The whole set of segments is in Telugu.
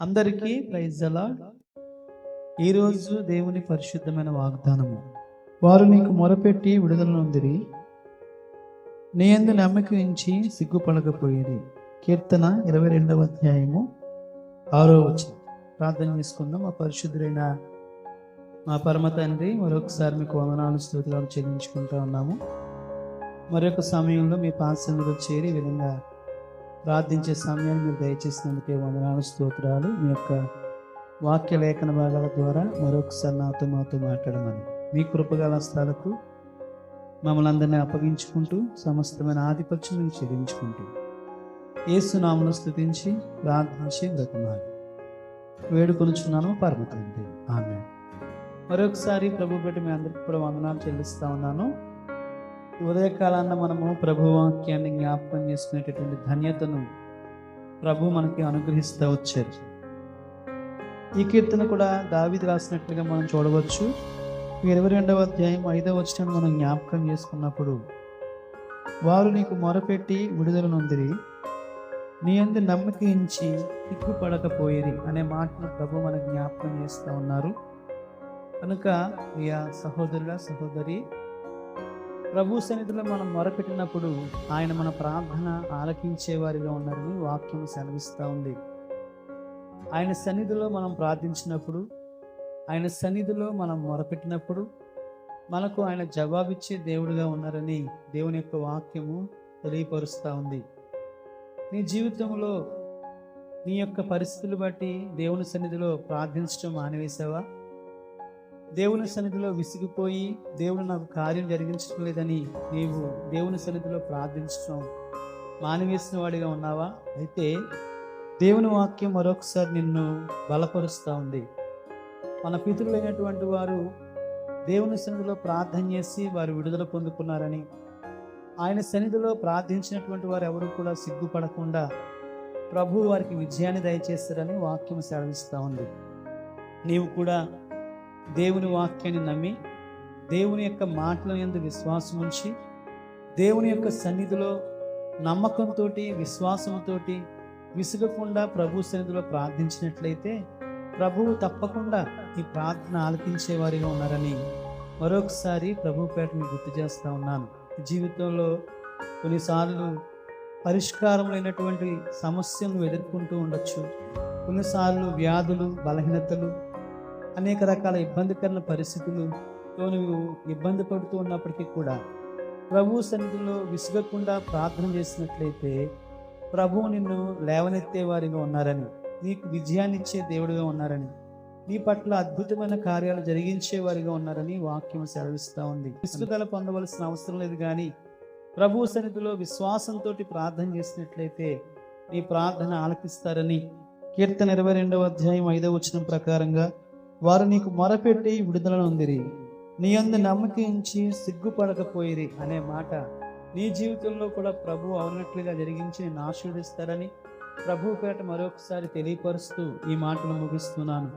అందరికీ ప్రైజ్ ద లార్డ్. ఈరోజు దేవుని పరిశుద్ధమైన వాగ్దానము. వారు నీకు మొరపెట్టి విడుదల నొందిరి, నీ యందు నమ్మకం ఉంచి సిగ్గుపడకపోయేది. కీర్తన 22వ అధ్యాయము 6వ వచనం. ప్రార్థన చేసుకుందాం. మా పరిశుద్ధుడైన మా పరమ తండ్రి, మరొకసారి మీకు వందనాలు స్తుతులు చెల్లించుకుంటా ఉన్నాము. మరొక సమయంలో మీ పాదసన్నిధిలో చేరి ఈ విధంగా ప్రార్థించే సమయాన్ని మీరు దయచేసినందుకే వందనాలు స్తోత్రాలు. మీ యొక్క వాక్య లేఖన భాగాల ద్వారా మరొకసారి మాతో మాట్లాడమని మీ కృపగల స్థలకు మమ్మల్ని అందరినీ అప్పగించుకుంటూ సమస్తమైన ఆధిపత్యం మీకు చెల్లించుకుంటూ యేసు నామమును స్తుతించి ప్రార్థించి బ్రతిమాలి వేడుకొనుచున్నాను పరమ తండ్రి, ఆమేన్. మరొకసారి ప్రభు బిడ్డ మీ అందరికీ కూడా వందనాలు చెల్లిస్తా ఉన్నాను. ఉదయకాలాన్న మనము ప్రభు వాక్యాన్ని జ్ఞాపకం చేసుకునేటటువంటి ధన్యతను ప్రభు మనకి అనుగ్రహిస్తూ వచ్చారు. ఈ కీర్తన కూడా దావీదు రాసినట్లుగా మనం చూడవచ్చు. 22వ అధ్యాయం 5వ వచనాన్ని మనం జ్ఞాపకం చేసుకున్నప్పుడు, వారు నీకు మొరపెట్టి విడుదల నొందిరి, నీ యందు నమ్మకం ఉంచి సిగ్గుపడకపోయేది అనే మాటను ప్రభు మనకు జ్ఞాపకం చేస్తూ ఉన్నారు. కనుక ప్రియ సహోదరుల సహోదరి, ప్రభు సన్నిధిలో మనం మొరపెట్టినప్పుడు ఆయన మన ప్రార్థన ఆలకించే వారిగా ఉన్నారని వాక్యం సెలవిస్తూ ఉంది. ఆయన సన్నిధిలో మనం ప్రార్థించినప్పుడు, ఆయన సన్నిధిలో మనం మొరపెట్టినప్పుడు మనకు ఆయన జవాబిచ్చే దేవుడిగా ఉన్నారని దేవుని యొక్క వాక్యము తెలియపరుస్తూ ఉంది. నీ జీవితంలో నీ యొక్క పరిస్థితులు బట్టి దేవుని సన్నిధిలో ప్రార్థించడం మానివేశావా? దేవుని సన్నిధిలో విసిగిపోయి దేవుడు నాకు కార్యం జరిగించడం లేదని నీవు దేవుని సన్నిధిలో ప్రార్థించడం మానివేసిన వాడిగా ఉన్నావా? అయితే దేవుని వాక్యం మరొకసారి నిన్ను బలపరుస్తూ ఉంది. మన పితరులైనటువంటి వారు దేవుని సన్నిధిలో ప్రార్థన చేసి వారు విడుదల పొందుకున్నారని, ఆయన సన్నిధిలో ప్రార్థించినటువంటి వారు ఎవరు కూడా సిగ్గుపడకుండా ప్రభు వారికి విజయాన్ని దయచేస్తారని వాక్యం సెలవిస్తూ ఉంది. నీవు కూడా దేవుని వాక్యాన్ని నమ్మి దేవుని యొక్క మాటల యందు విశ్వాసం ఉంచి దేవుని యొక్క సన్నిధిలో నమ్మకంతో విశ్వాసంతో విసుగకుండా ప్రభు సన్నిధిలో ప్రార్థించినట్లయితే ప్రభువు తప్పకుండా ఈ ప్రార్థన ఆలకించే వారిగా ఉన్నారని మరొకసారి ప్రభు పేటని గుర్తు చేస్తూ ఉన్నాను. జీవితంలో కొన్నిసార్లు పరిష్కారం లేనటువంటి సమస్యలను ఎదుర్కొంటూ ఉండొచ్చు. కొన్నిసార్లు వ్యాధులు, బలహీనతలు, అనేక రకాల ఇబ్బందికరమైన పరిస్థితులతో నువ్వు ఇబ్బంది పడుతూ ఉన్నప్పటికీ కూడా ప్రభు సన్నిధిలో విసుగకుండా ప్రార్థన చేసినట్లయితే ప్రభువు నిన్ను లేవనెత్తే వారిగా ఉన్నారని, నీకు విజయాన్ని ఇచ్చే దేవుడిగా ఉన్నారని, నీ పట్ల అద్భుతమైన కార్యాలు జరిగించే వారిగా ఉన్నారని వాక్యం సెలవిస్తూ ఉంది. విసుగుదల పొందవలసిన అవసరం లేదు, కానీ ప్రభు సన్నిధిలో విశ్వాసంతో ప్రార్థన చేసినట్లయితే నీ ప్రార్థన ఆలకిస్తారని కీర్తన 22వ అధ్యాయం 5వ వచనం ప్రకారంగా, వారు నీకు మొరపెట్టి విడుదల నొందిరి, నీ యందు నమ్మకం ఉంచి సిగ్గుపడకపోయిరి అనే మాట నీ జీవితంలో కూడా ప్రభు అవునట్లుగా జరిగించి నేను ఆశీర్వదిస్తారని ప్రభు పేట మరొకసారి తెలియపరుస్తూ ఈ మాటలు ముగిస్తున్నాను.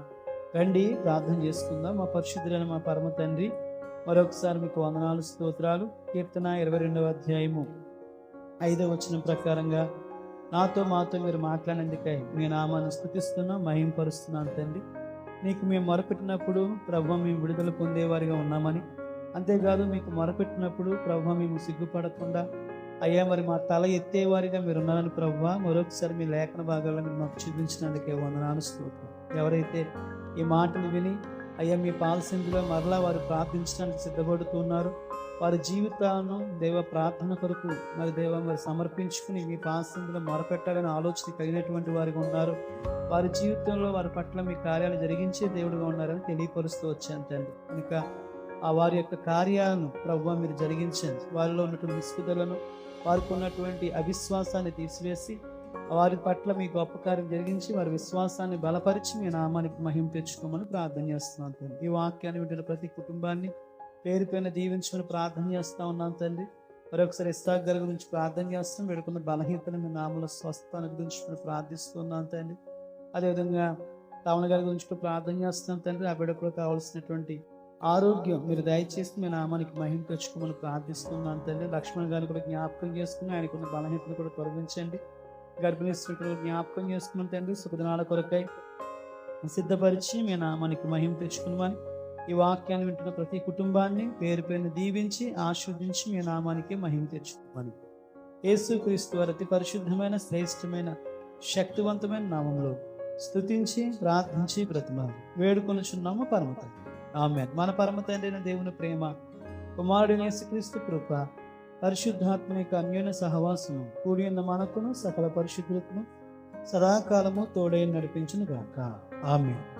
రండి ప్రార్థన చేసుకుందాం. మా పరిశుద్ధులైన మా పరమ తండ్రి, మరొకసారి మీకు వందనాలు స్తోత్రాలు. కీర్తన 22వ అధ్యాయము 5వ వచనం ప్రకారంగా మాతో మీరు మాట్లాడినందుకై మీ నామాన్ని స్తుతిస్తున్నాం, మహింపరుస్తున్నాను తండ్రి. నీకు మేము మొరపెట్టినప్పుడు ప్రభు మేము విడుదల పొందేవారిగా ఉన్నామని, అంతేకాదు మీకు మొరపెట్టినప్పుడు ప్రభు మేము సిగ్గుపడకుండా అయ్యా మరి మా తల ఎత్తేవారిగా మీరు ఉన్నారని ప్రభు మరొకసారి మీ లేఖన భాగాలను మాకు చూపించినందుకే వందనాలు స్తోత్రం. ఎవరైతే ఈ మాటలు విని అయ్యా మీ పాలసంధిలో మరలా వారు ప్రార్థించడానికి సిద్ధపడుతున్నారు, వారి జీవితాలను దేవ ప్రార్థన కొరకు మరి సమర్పించుకుని మీ పాలసంధిలో మొరపెట్టాలని ఆలోచన కలిగినటువంటి వారిగా ఉన్నారు. వారి జీవితంలో వారి పట్ల మీ కార్యాలు జరిగించే దేవుడుగా ఉన్నారని తెలియపరుస్తూ వచ్చాను తండ్రి. కనుక ఆ వారి యొక్క కార్యాలను ప్రభువా మీరు జరిగించండి. వారిలో ఉన్నటువంటి విసుగుదలను, వారికి ఉన్నటువంటి అవిశ్వాసాన్ని తీసివేసి వారి పట్ల మీ గొప్ప కార్యం జరిగించి వారి విశ్వాసాన్ని బలపరిచి మీ నామానికి మహిమ తెచ్చుకోమని ప్రార్థన చేస్తున్నాను తండ్రి. ఈ వాక్యాన్ని వింటున్న ప్రతి కుటుంబాన్ని పేరు పైన దీవించమని ప్రార్థన చేస్తూ ఉన్నాను తండ్రి. మరొకసారి ఇస్సాక్ గారి గురించి ప్రార్థన చేస్తాం. వేడుకున్న బలహీనతను మీ నామలో స్వస్థాన్ని గురించి ప్రార్థిస్తున్నాను తండ్రి. అదేవిధంగా తవణ గారి గురించి ప్రార్థన చేస్తున్నాం తండ్రి. ఆ బిడ్డకు కావాల్సినటువంటి ఆరోగ్యం మీరు దయచేసి మీ నామానికి మహిమ తెచ్చుకోమని ప్రార్థిస్తున్నాను తండ్రి. లక్ష్మణ్ గారిని కూడా జ్ఞాపకం చేసుకుని ఆయనకున్న బలహీనతను కూడా తొలగించండి. గర్భిణీ స్త్రీలు జ్ఞాపకం చేసుకుని తండ్రి. సుఖదినాల కొరకై సిద్ధపరిచి మీ నామానికి మహిమ తెచ్చుకున్నామని ఈ వాక్యాన్ని వింటున్న ప్రతి కుటుంబాన్ని పేరు పేరును దీవించి ఆశీర్వదించి మీ నామానికి మహిమ తెచ్చుకోమని యేసుక్రీస్తు వారి అతి పరిశుద్ధమైన శ్రేష్టమైన శక్తివంతమైన నామంలో స్తుతించి ప్రార్థించి బ్రతిమాలి వేడుకొనుచున్నాము పరమ తండ్రి. ఆమేన్. మన పరమ తండ్రి అయిన దేవుని ప్రేమ, కుమారుడైన యేసుక్రీస్తు కృప, పరిశుద్ధాత్మ యొక్క అన్యోన్య సహవాసము కూడి ఉన్న మనకును సకల పరిశుద్ధులకును సదాకాలము తోడై నడిపించును గాక. ఆమేన్.